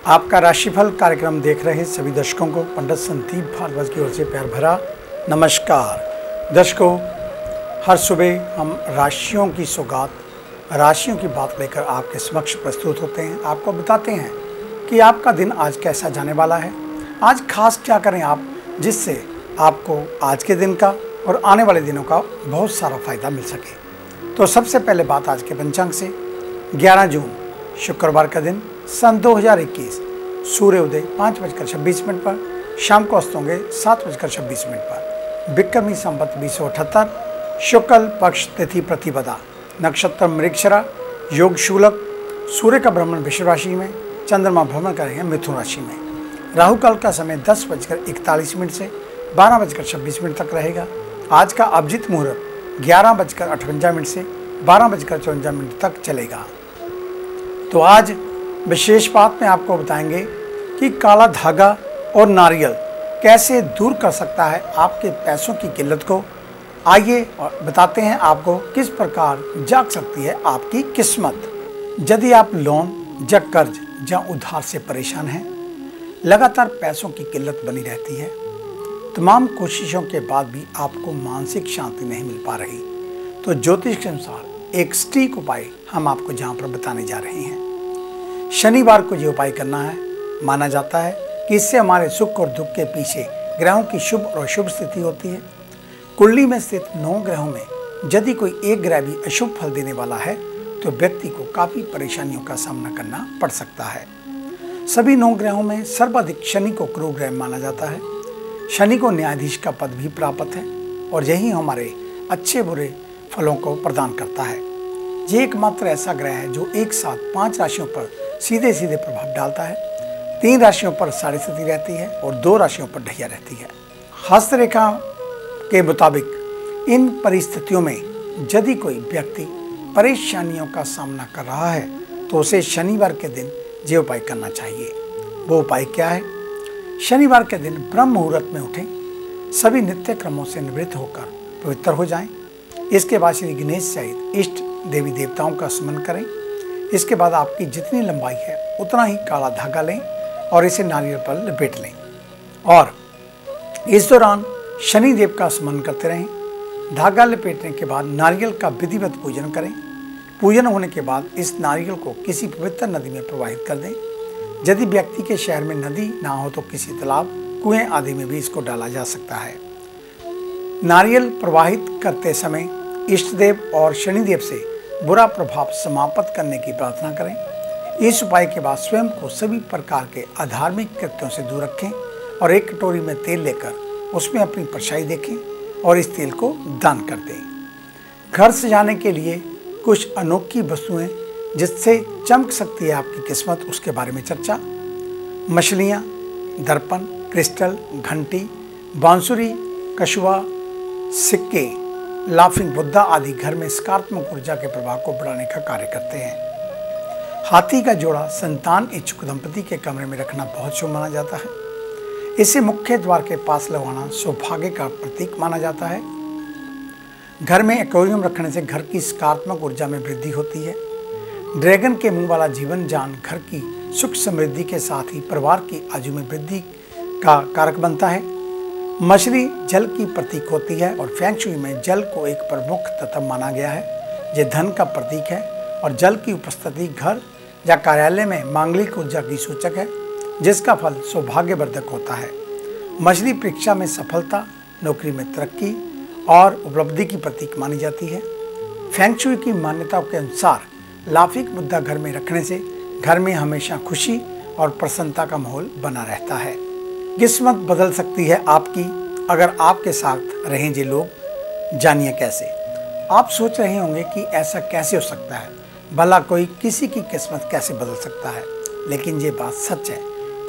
आपका राशिफल कार्यक्रम देख रहे सभी दर्शकों को पंडित संदीप भारद्वाज की ओर से प्यार भरा नमस्कार। दर्शकों, हर सुबह हम राशियों की सौगात, राशियों की बात लेकर आपके समक्ष प्रस्तुत होते हैं। आपको बताते हैं कि आपका दिन आज कैसा जाने वाला है, आज खास क्या करें आप, जिससे आपको आज के दिन का और आने वाले दिनों का बहुत सारा फायदा मिल सके। तो सबसे पहले बात आज के पंचांग से। 11 जून शुक्रवार का दिन, सन 2021, सूर्य उदय 5:26 पर, शाम को अस्त होंगे 7:26 पर। विक्रमी संवत 2078, शुक्ल पक्ष, तिथि प्रतिपदा, नक्षत्र मृगशिरा, योग शूलक, सूर्य का भ्रमण वृषभ राशि में, चंद्रमा भ्रमण करेंगे मिथुन राशि में। राहु काल का समय 10:41 से 12:26 तक रहेगा। आज का अभिजीत मुहूर्त 11:58 से 12:54 तक चलेगा। तो आज विशेष बात में आपको बताएंगे कि काला धागा और नारियल कैसे दूर कर सकता है आपके पैसों की किल्लत को। आइए और बताते हैं आपको किस प्रकार जाग सकती है आपकी किस्मत। यदि आप लोन या कर्ज या उधार से परेशान हैं, लगातार पैसों की किल्लत बनी रहती है, तमाम कोशिशों के बाद भी आपको मानसिक शांति नहीं मिल पा रही, तो ज्योतिष के अनुसार एक सटीक उपाय हम आपको जहां पर बताने जा रहे हैं। शनिवार को ये उपाय करना है। माना जाता है कि इससे हमारे सुख और दुख के पीछे ग्रहों की शुभ और अशुभ स्थिति होती है। कुंडली में स्थित 9 ग्रहों में यदि कोई एक ग्रह भी अशुभ फल देने वाला है तो व्यक्ति को काफ़ी परेशानियों का सामना करना पड़ सकता है। सभी 9 ग्रहों में सर्वाधिक शनि को क्रूर ग्रह माना जाता है। शनि को न्यायाधीश का पद भी प्राप्त है और यही हमारे अच्छे बुरे फलों को प्रदान करता है। ये एकमात्र ऐसा ग्रह है जो एक साथ 5 राशियों पर सीधे सीधे प्रभाव डालता है। 3 राशियों पर साढ़े स्थिति रहती है और 2 राशियों पर ढैया रहती है। हस्तरेखा के मुताबिक इन परिस्थितियों में यदि कोई व्यक्ति परेशानियों का सामना कर रहा है तो उसे शनिवार के दिन ये उपाय करना चाहिए। वो उपाय क्या है? शनिवार के दिन ब्रह्म मुहूर्त में उठें, सभी नित्य क्रमों से निवृत्त होकर पवित्र हो जाएं। इसके बाद श्री गणेश सहित इष्ट देवी देवताओं का स्मरण करें। इसके बाद आपकी जितनी लंबाई है उतना ही काला धागा लें और इसे नारियल पर लपेट लें और इस दौरान शनि देव का स्मरण करते रहें। धागा लपेटने के बाद नारियल का विधिवत पूजन करें। पूजन होने के बाद इस नारियल को किसी पवित्र नदी में प्रवाहित कर दें। यदि व्यक्ति के शहर में नदी ना हो तो किसी तालाब, कुएं आदि में भी इसको डाला जा सकता है। नारियल प्रवाहित करते समय इष्ट देव और शनिदेव से बुरा प्रभाव समाप्त करने की प्रार्थना करें। इस उपाय के बाद स्वयं को सभी प्रकार के अधार्मिक कृत्यों से दूर रखें और एक कटोरी में तेल लेकर उसमें अपनी परछाई देखें और इस तेल को दान कर दें। घर सजाने के लिए कुछ अनोखी वस्तुएं जिससे चमक सकती है आपकी किस्मत, उसके बारे में चर्चा। मछलियाँ, दर्पण, क्रिस्टल, घंटी, बांसुरी, कछुआ, सिक्के, लाफिंग बुद्धा आदि घर में सकारात्मक ऊर्जा के प्रभाव को बढ़ाने का कार्य करते हैं। हाथी का जोड़ा संतान इच्छुक दंपति के कमरे में रखना बहुत शुभ माना जाता है। इसे मुख्य द्वार के पास लगाना सौभाग्य का प्रतीक माना जाता है। घर में एक्वेरियम रखने से घर की सकारात्मक ऊर्जा में वृद्धि होती है। ड्रैगन के मुंह वाला जीवन जान घर की सुख समृद्धि के साथ ही परिवार की आयु में वृद्धि का कारक बनता है। मछली जल की प्रतीक होती है और फेंग शुई में जल को एक प्रमुख तत्व माना गया है। यह धन का प्रतीक है और जल की उपस्थिति घर या कार्यालय में मांगलिक ऊर्जा की सूचक है, जिसका फल सौभाग्यवर्धक होता है। मछली परीक्षा में सफलता, नौकरी में तरक्की और उपलब्धि की प्रतीक मानी जाती है। फेंग शुई की मान्यताओं के अनुसार लाफिंग बुद्धा घर में रखने से घर में हमेशा खुशी और प्रसन्नता का माहौल बना रहता है। किस्मत बदल सकती है आपकी अगर आपके साथ रहें ये लोग। जानिए कैसे। आप सोच रहे होंगे कि ऐसा कैसे हो सकता है, भला कोई किसी की किस्मत कैसे बदल सकता है, लेकिन ये बात सच है।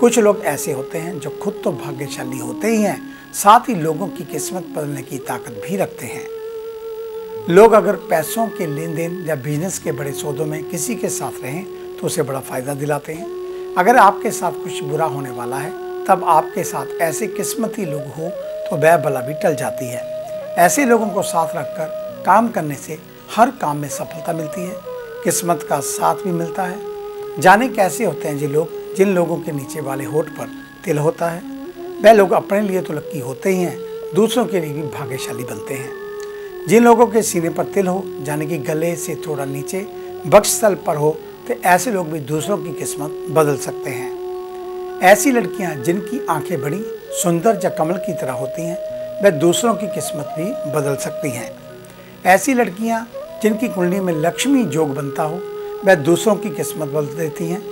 कुछ लोग ऐसे होते हैं जो खुद तो भाग्यशाली होते ही हैं, साथ ही लोगों की किस्मत बदलने की ताकत भी रखते हैं। लोग अगर पैसों के लेन देन या बिजनेस के बड़े सौदों में किसी के साथ रहें तो उसे बड़ा फायदा दिलाते हैं। अगर आपके साथ कुछ बुरा होने वाला है तब आपके साथ ऐसे किस्मती लोग हो तो वह बला भी टल जाती है। ऐसे लोगों को साथ रखकर काम करने से हर काम में सफलता मिलती है, किस्मत का साथ भी मिलता है। जाने कैसे होते हैं ये लोग, जिन लोगों के नीचे वाले होठ पर तिल होता है वह लोग अपने लिए तो लकी होते ही हैं, दूसरों के लिए भी भाग्यशाली बनते हैं। जिन लोगों के सीने पर तिल हो, यानी कि गले से थोड़ा नीचे वक्षस्थल पर हो, तो ऐसे लोग भी दूसरों की किस्मत बदल सकते हैं। ऐसी लड़कियां जिनकी आंखें बड़ी सुंदर या कमल की तरह होती हैं वह दूसरों की किस्मत भी बदल सकती हैं। ऐसी लड़कियां जिनकी कुंडली में लक्ष्मी योग बनता हो वह दूसरों की किस्मत बदल देती हैं।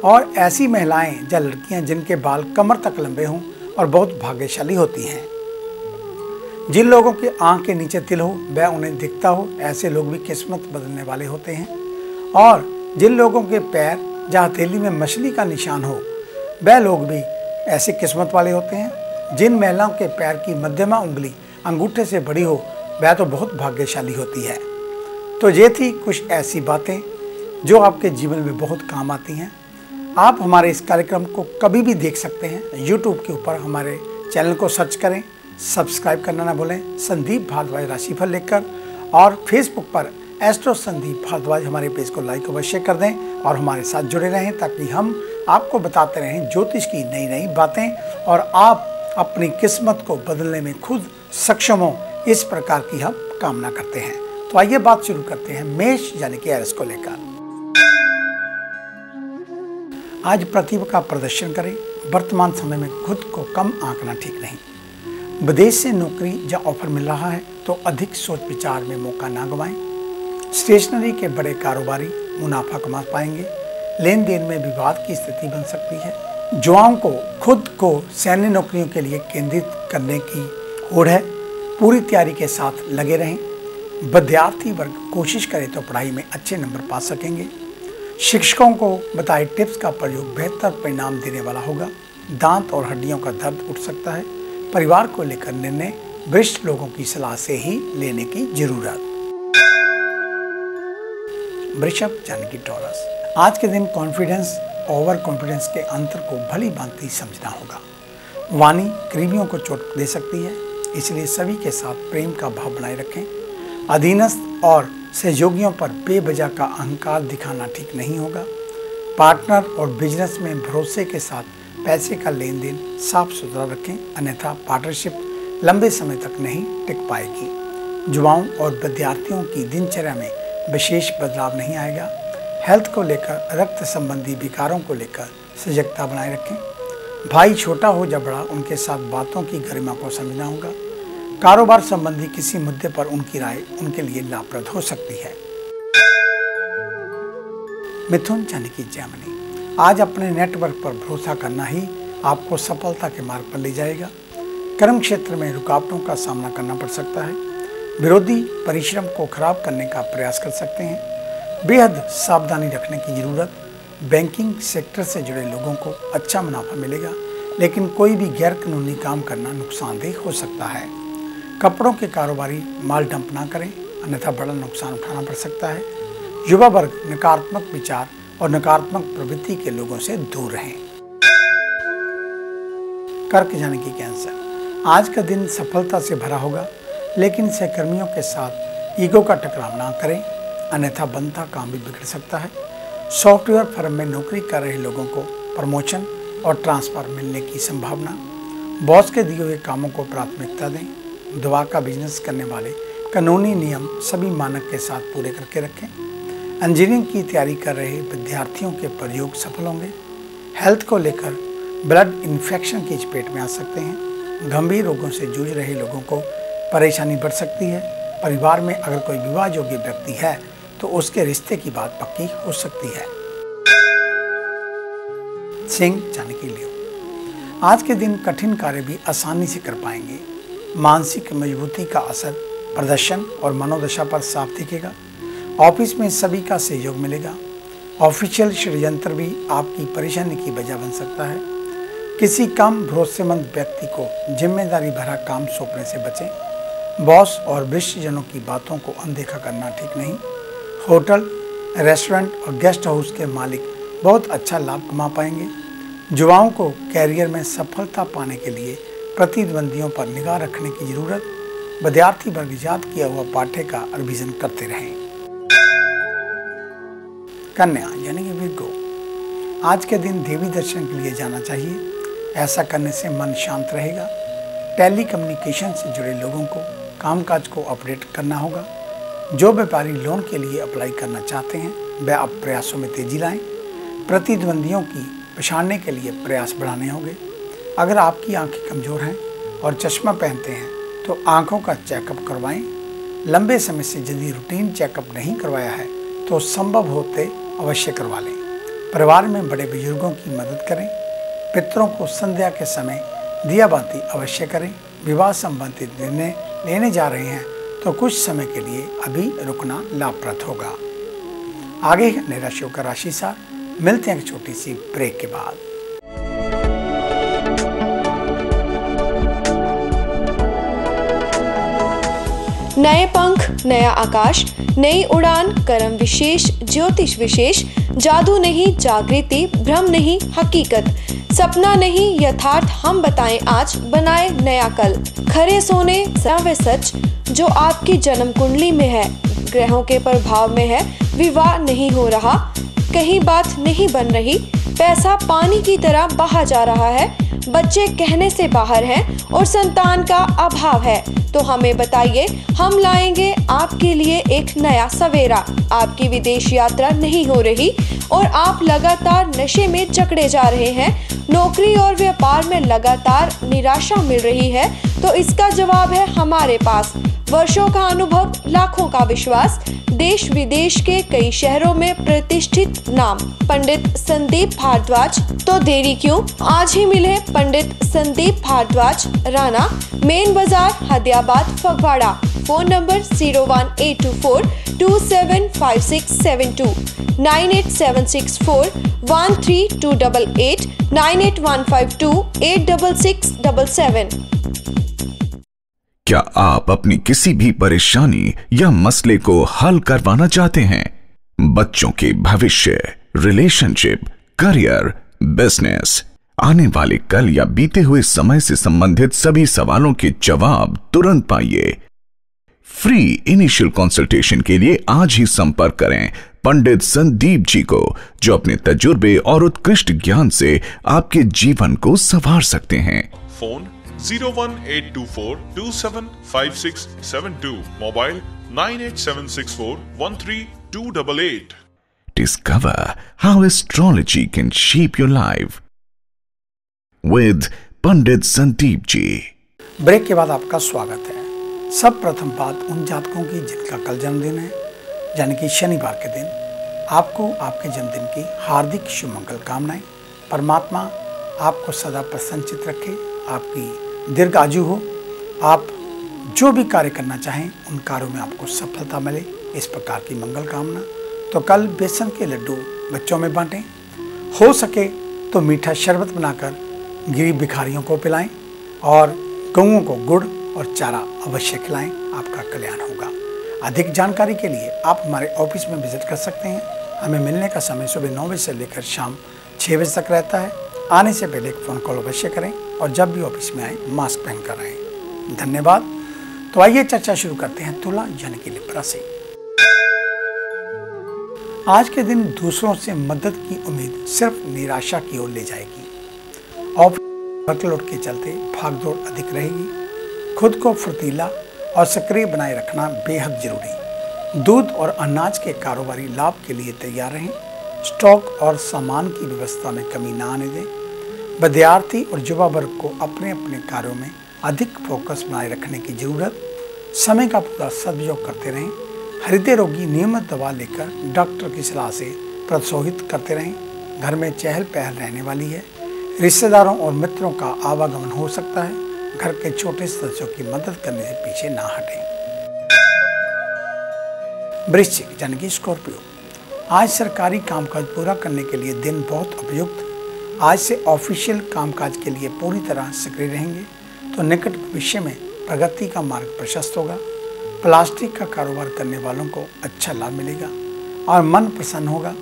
और ऐसी महिलाएं या लड़कियां जिनके बाल कमर तक लंबे हों और बहुत भाग्यशाली होती हैं। जिन लोगों के आंख के नीचे तिल हो वह उन्हें दिखता हो, ऐसे लोग भी किस्मत बदलने वाले होते हैं। और जिन लोगों के पैर या हथेली में मछली का निशान हो वह लोग भी ऐसे किस्मत वाले होते हैं। जिन महिलाओं के पैर की मध्यमा उंगली अंगूठे से बड़ी हो वह तो बहुत भाग्यशाली होती है। तो ये थी कुछ ऐसी बातें जो आपके जीवन में बहुत काम आती हैं। आप हमारे इस कार्यक्रम को कभी भी देख सकते हैं। यूट्यूब के ऊपर हमारे चैनल को सर्च करें, सब्सक्राइब करना ना भूलें संदीप भारद्वाज राशिफल लिखकर, और फेसबुक पर एस्ट्रो संदीप भारद्वाज हमारे पेज को लाइक अवश्य कर दें और हमारे साथ जुड़े रहें, ताकि हम आपको बताते रहें ज्योतिष की नई नई बातें और आप अपनी किस्मत को बदलने में खुद सक्षम हो, इस प्रकार की हम कामना करते हैं। तो आइए बात शुरू करते हैं मेष यानी कि एरिस को लेकर। आज प्रतिभा का प्रदर्शन करें। वर्तमान समय में खुद को कम आंकना ठीक नहीं। विदेश से नौकरी या ऑफर मिल रहा है तो अधिक सोच विचार में मौका ना गंवाएं। स्टेशनरी के बड़े कारोबारी मुनाफा कमा पाएंगे। लेन देन में विवाद की स्थिति बन सकती है। युवाओं को खुद को सैन्य नौकरियों के लिए केंद्रित करने की होड़ है। पूरी तैयारी के साथ लगे रहें। विद्यार्थी वर्ग कोशिश करे तो पढ़ाई में अच्छे नंबर पा सकेंगे। शिक्षकों को बताए टिप्स का प्रयोग बेहतर परिणाम देने वाला होगा। दांत और हड्डियों का दर्द उठ सकता है। परिवार को लेकर निर्णय वरिष्ठ लोगों की सलाह से ही लेने की जरूरत। वृषभ यानी कि टॉरस, आज के दिन कॉन्फिडेंस ओवर कॉन्फिडेंस के अंतर को भली भांति समझना होगा। वाणी करीबियों को चोट दे सकती है, इसलिए सभी के साथ प्रेम का भाव बनाए रखें। अधीनस्थ और सहयोगियों पर बेवजह का अहंकार दिखाना ठीक नहीं होगा। पार्टनर और बिजनेस में भरोसे के साथ पैसे का लेन देन साफ सुथरा रखें, अन्यथा पार्टनरशिप लंबे समय तक नहीं टिक पाएगी। युवाओं और विद्यार्थियों की दिनचर्या में विशेष बदलाव नहीं आएगा। हेल्थ को लेकर रक्त संबंधी विकारों को लेकर सजगता बनाए रखें। भाई छोटा हो या बड़ा, उनके साथ बातों की गरिमा को समझना होगा। कारोबार संबंधी किसी मुद्दे पर उनकी राय उनके लिए लाभप्रद हो सकती है। मिथुन यानी कि जेमिनी, आज अपने नेटवर्क पर भरोसा करना ही आपको सफलता के मार्ग पर ले जाएगा। कर्म क्षेत्र में रुकावटों का सामना करना पड़ सकता है। विरोधी परिश्रम को खराब करने का प्रयास कर सकते हैं। बेहद सावधानी रखने की जरूरत। बैंकिंग सेक्टर से जुड़े लोगों को अच्छा मुनाफा मिलेगा, लेकिन कोई भी गैर कानूनी काम करना नुकसानदेह हो सकता है। कपड़ों के कारोबारी माल डंप ना करें, अन्यथा बड़ा नुकसान उठाना पड़ सकता है। युवा वर्ग नकारात्मक विचार और नकारात्मक प्रवृत्ति के लोगों से दूर रहें। कर्क यानी कि कैंसर, आज का दिन सफलता से भरा होगा, लेकिन सहकर्मियों के साथ ईगो का टकराव ना करें, अन्यथा बनता काम भी बिगड़ सकता है। सॉफ्टवेयर फर्म में नौकरी कर रहे लोगों को प्रमोशन और ट्रांसफर मिलने की संभावना। बॉस के दिए हुए कामों को प्राथमिकता दें। दवा का बिजनेस करने वाले कानूनी नियम सभी मानक के साथ पूरे करके रखें। इंजीनियरिंग की तैयारी कर रहे विद्यार्थियों के प्रयोग सफल होंगे। हेल्थ को लेकर ब्लड इन्फेक्शन की चपेट में आ सकते हैं। गंभीर रोगों से जूझ रहे लोगों को परेशानी बढ़ सकती है। परिवार में अगर कोई विवाह योग्य व्यक्ति है तो उसके रिश्ते की बात पक्की हो सकती है। सिंह यानी कि लियो, आज के दिन कठिन कार्य भी आसानी से कर पाएंगे। मानसिक मजबूती का असर प्रदर्शन और मनोदशा पर साफ दिखेगा। ऑफिस में सभी का सहयोग मिलेगा। ऑफिशियल षड्यंत्र भी आपकी परेशानी की वजह बन सकता है। किसी कम भरोसेमंद व्यक्ति को जिम्मेदारी भरा काम सौंपने से बचें। बॉस और वरिष्ठजनों की बातों को अनदेखा करना ठीक नहीं। होटल, रेस्टोरेंट और गेस्ट हाउस के मालिक बहुत अच्छा लाभ कमा पाएंगे। युवाओं को कैरियर में सफलता पाने के लिए प्रतिद्वंदियों पर निगाह रखने की जरूरत। विद्यार्थी वर्ग याद किया हुआ पाठ्य का रिवीजन करते रहें। कन्या यानी कि विर्गो, आज के दिन देवी दर्शन के लिए जाना चाहिए। ऐसा करने से मन शांत रहेगा। टेली कम्युनिकेशन से जुड़े लोगों को कामकाज को अपडेट करना होगा। जो व्यापारी लोन के लिए अप्लाई करना चाहते हैं वह अब प्रयासों में तेजी लाएं। प्रतिद्वंदियों की पछाड़ने के लिए प्रयास बढ़ाने होंगे। अगर आपकी आंखें कमज़ोर हैं और चश्मा पहनते हैं तो आंखों का चेकअप करवाएं। लंबे समय से यदि रूटीन चेकअप नहीं करवाया है तो संभव होते अवश्य करवा लें। परिवार में बड़े बुजुर्गों की मदद करें। पितरों को संध्या के समय दिया बाती अवश्य करें। विवाह संबंधित निर्णय लेने जा रहे हैं तो कुछ समय के लिए अभी रुकना लाभप्रद होगा। आगे अन्य राशियों का राशिसार, मिलते हैं एक छोटी सी ब्रेक के बाद। नए पंख, नया आकाश, नई उड़ान, कर्म विशेष, ज्योतिष विशेष, जादू नहीं जागृति, भ्रम नहीं हकीकत, सपना नहीं यथार्थ, हम बताएं आज, बनाए नया कल। खरे सोने व सच जो आपकी जन्म कुंडली में है, ग्रहों के प्रभाव में है, विवाह नहीं हो रहा, कहीं बात नहीं बन रही, पैसा पानी की तरह बहा जा रहा है, बच्चे कहने से बाहर हैं और संतान का अभाव है, तो हमें बताइए, हम लाएंगे आपके लिए एक नया सवेरा। आपकी विदेश यात्रा नहीं हो रही और आप लगातार नशे में जकड़े जा रहे हैं, नौकरी और व्यापार में लगातार निराशा मिल रही है, तो इसका जवाब है हमारे पास। वर्षों का अनुभव, लाखों का विश्वास, देश विदेश के कई शहरों में प्रतिष्ठित नाम पंडित संदीप भारद्वाज। तो देरी क्यों, आज ही मिले पंडित संदीप भारद्वाज, राणा, मेन बाजार, हदियाबाद, फगवाड़ा। Phone number 01824 275672, 98764 13288, 98152 86677। क्या आप अपनी किसी भी परेशानी या मसले को हल करवाना चाहते हैं? बच्चों के भविष्य, रिलेशनशिप, करियर, बिजनेस, आने वाले कल या बीते हुए समय से संबंधित सभी सवालों के जवाब तुरंत पाइए। फ्री इनिशियल कंसल्टेशन के लिए आज ही संपर्क करें पंडित संदीप जी को, जो अपने तजुर्बे और उत्कृष्ट ज्ञान से आपके जीवन को संवार सकते हैं। Phone 01824 275672, mobile 98764 13288। Discover how astrology can shape your life with Pandit Sandeep ji. Break के बाद आपका स्वागत है। सब प्रथम बात उन जातकों की जिनका कल जन्मदिन है, यानी कि शनिवार के दिन, आपको आपके जन्मदिन की हार्दिक शुभ मंगल कामनाएं। परमात्मा आपको सदा प्रसन्नचित रखे, आपकी दीर्घ आयु हो, आप जो भी कार्य करना चाहें उन कार्यों में आपको सफलता मिले, इस प्रकार की मंगल कामना। तो कल बेसन के लड्डू बच्चों में बांटें, हो सके तो मीठा शरबत बनाकर गरीब भिखारियों को पिलाएं और गऊओं को गुड़ और चारा अवश्य खिलाएं, आपका कल्याण होगा। अधिक जानकारी के लिए आप हमारे ऑफिस में विजिट कर सकते हैं। हमें मिलने का समय सुबह 9 बजे से लेकर शाम 6 बजे तक रहता है। आने से पहले एक फ़ोन कॉल अवश्य करें और जब भी ऑफिस में आए मास्क पहनकर रहें। धन्यवाद। तो आइए चर्चा शुरू करते हैं तुला यानी कि लिब्रा से। आज के दिन दूसरों से मदद की उम्मीद सिर्फ निराशा की ओर ले जाएगी। ऑफिस वर्कलोड के चलते भागदौड़ अधिक रहेगी। खुद को फुर्तीला और सक्रिय बनाए रखना बेहद जरूरी। दूध और अनाज के कारोबारी लाभ के लिए तैयार रहें। स्टॉक और सामान की व्यवस्था में कमी ना आने दें। विद्यार्थी और युवा वर्ग को अपने अपने कार्यों में अधिक फोकस बनाए रखने की जरूरत। समय का पूरा सदुपयोग करते रहें। हृदय रोगी नियमित दवा लेकर डॉक्टर की सलाह से प्रोत्साहित करते रहें। घर में चहल पहल रहने वाली है। रिश्तेदारों और मित्रों का आवागमन हो सकता है। घर के छोटे सदस्यों की मदद करने से पीछे ना हटें। वृश्चिक यानी कि स्कॉर्पियो, आज सरकारी कामकाज पूरा करने के लिए दिन बहुत उपयुक्त। आज से ऑफिशियल कामकाज के लिए पूरी तरह सक्रिय रहेंगे तो निकट भविष्य में प्रगति का मार्ग प्रशस्त होगा। प्लास्टिक का कारोबार करने वालों को अच्छा लाभ मिलेगा और मन प्रसन्न होगा।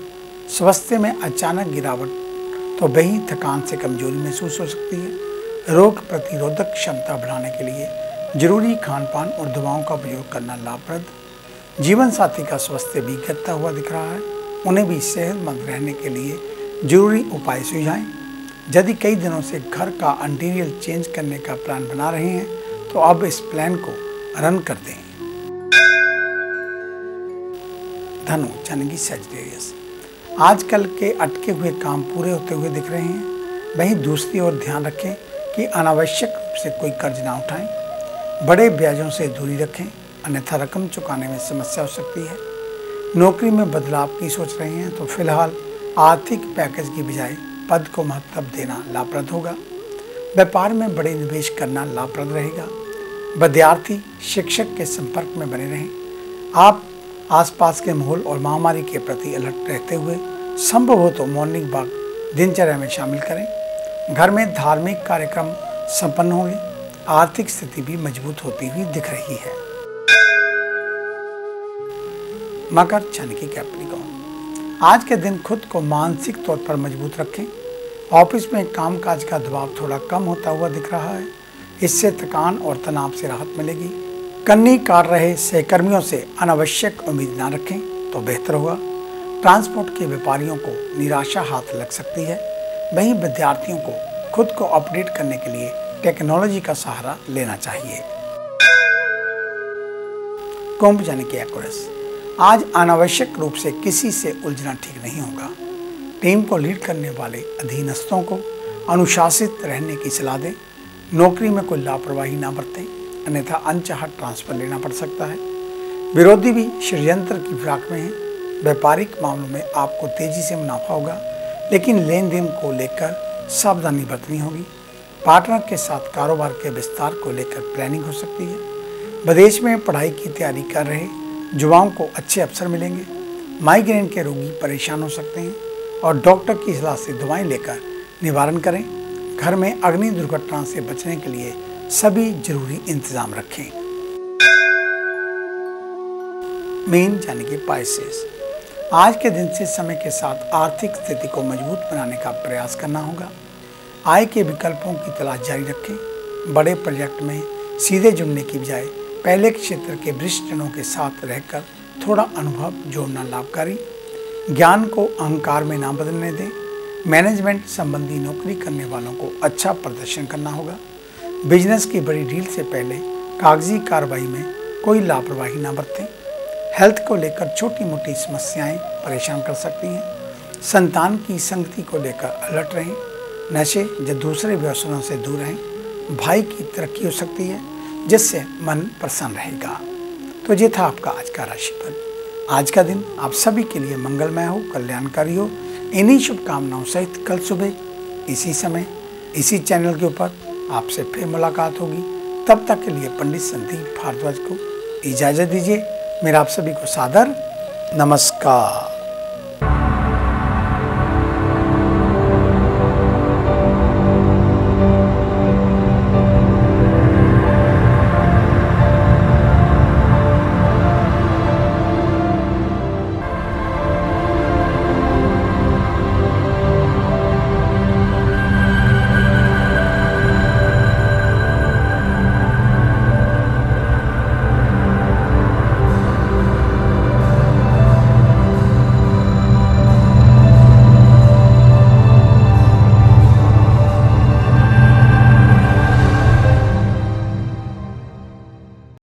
स्वास्थ्य में अचानक गिरावट तो वही थकान से कमजोरी महसूस हो सकती है। रोग प्रतिरोधक क्षमता बढ़ाने के लिए जरूरी खान पान और दवाओं का उपयोग करना लाभप्रद। जीवन साथी का स्वास्थ्य भी गिरता हुआ दिख रहा है। उन्हें भी सेहतमंद रहने के लिए जरूरी उपाय सुझाएं। यदि कई दिनों से घर का इंटीरियर चेंज करने का प्लान बना रहे हैं तो अब इस प्लान को रन कर दें। धनु, यानी कि सैजिटेरियस, आजकल के अटके हुए काम पूरे होते हुए दिख रहे हैं। वहीं दूसरी ओर ध्यान रखें कि अनावश्यक रूप से कोई कर्ज ना उठाएं। बड़े ब्याजों से दूरी रखें, अन्यथा रकम चुकाने में समस्या हो सकती है। नौकरी में बदलाव की सोच रहे हैं तो फिलहाल आर्थिक पैकेज की बजाय पद को महत्व देना लाभप्रद होगा। व्यापार में बड़े निवेश करना लाभप्रद रहेगा। विद्यार्थी शिक्षक के संपर्क में बने रहें। आप आसपास के माहौल और महामारी के प्रति अलर्ट रहते हुए संभव हो तो मॉर्निंग वॉक दिनचर्या में शामिल करें। घर में धार्मिक कार्यक्रम संपन्न होंगे। आर्थिक स्थिति भी मजबूत होती हुई दिख रही है। मकर, यानी कि कैप्रिकॉर्न, आज के दिन खुद को मानसिक तौर पर मजबूत रखें। ऑफिस में कामकाज का दबाव थोड़ा कम होता हुआ दिख रहा है। इससे थकान और तनाव से राहत मिलेगी। कन्नी काट रहे सहकर्मियों से अनावश्यक उम्मीद ना रखें तो बेहतर होगा। ट्रांसपोर्ट के व्यापारियों को निराशा हाथ लग सकती है। वहीं विद्यार्थियों को खुद को अपडेट करने के लिए टेक्नोलॉजी का सहारा लेना चाहिए। कुंभ, यानी कि एक्वेरियस, आज अनावश्यक रूप से किसी से उलझना ठीक नहीं होगा। टीम को लीड करने वाले अधीनस्थों को अनुशासित रहने की सलाह दें। नौकरी में कोई लापरवाही ना बरतें, अन्यथा अनचाहा ट्रांसफर लेना पड़ सकता है। विरोधी भी षड्यंत्र की फिराक में है। व्यापारिक मामलों में आपको तेजी से मुनाफा होगा, लेकिन लेन देन को लेकर सावधानी बरतनी होगी। पार्टनर के साथ कारोबार के विस्तार को लेकर प्लानिंग हो सकती है। विदेश में पढ़ाई की तैयारी कर रहे युवाओं को अच्छे अवसर मिलेंगे। माइग्रेन के रोगी परेशान हो सकते हैं और डॉक्टर की सलाह से दवाएं लेकर निवारण करें। घर में अग्नि दुर्घटना से बचने के लिए सभी जरूरी इंतजाम रखें। मीन, यानी कि पाइसेस, आज के दिन से समय के साथ आर्थिक स्थिति को मजबूत बनाने का प्रयास करना होगा। आय के विकल्पों की तलाश जारी रखें। बड़े प्रोजेक्ट में सीधे जुड़ने की बजाय पहले क्षेत्र के वरिष्ठ जनों के साथ रहकर थोड़ा अनुभव जोड़ना लाभकारी। ज्ञान को अहंकार में ना बदलने दें। मैनेजमेंट संबंधी नौकरी करने वालों को अच्छा प्रदर्शन करना होगा। बिजनेस की बड़ी डील से पहले कागजी कार्रवाई में कोई लापरवाही ना बरतें। हेल्थ को लेकर छोटी मोटी समस्याएं परेशान कर सकती हैं। संतान की संगति को लेकर अलर्ट रहें। नशे या दूसरे व्यसनों से दूर रहें। भाई की तरक्की हो सकती है जिससे मन प्रसन्न रहेगा। तो ये था आपका आज का राशिफल। आज का दिन आप सभी के लिए मंगलमय हो, कल्याणकारी हो। इन्हीं शुभकामनाओं सहित कल सुबह इसी समय इसी चैनल के ऊपर आपसे फिर मुलाकात होगी। तब तक के लिए पंडित संदीप भारद्वाज को इजाज़त दीजिए। मेरा आप सभी को सादर नमस्कार।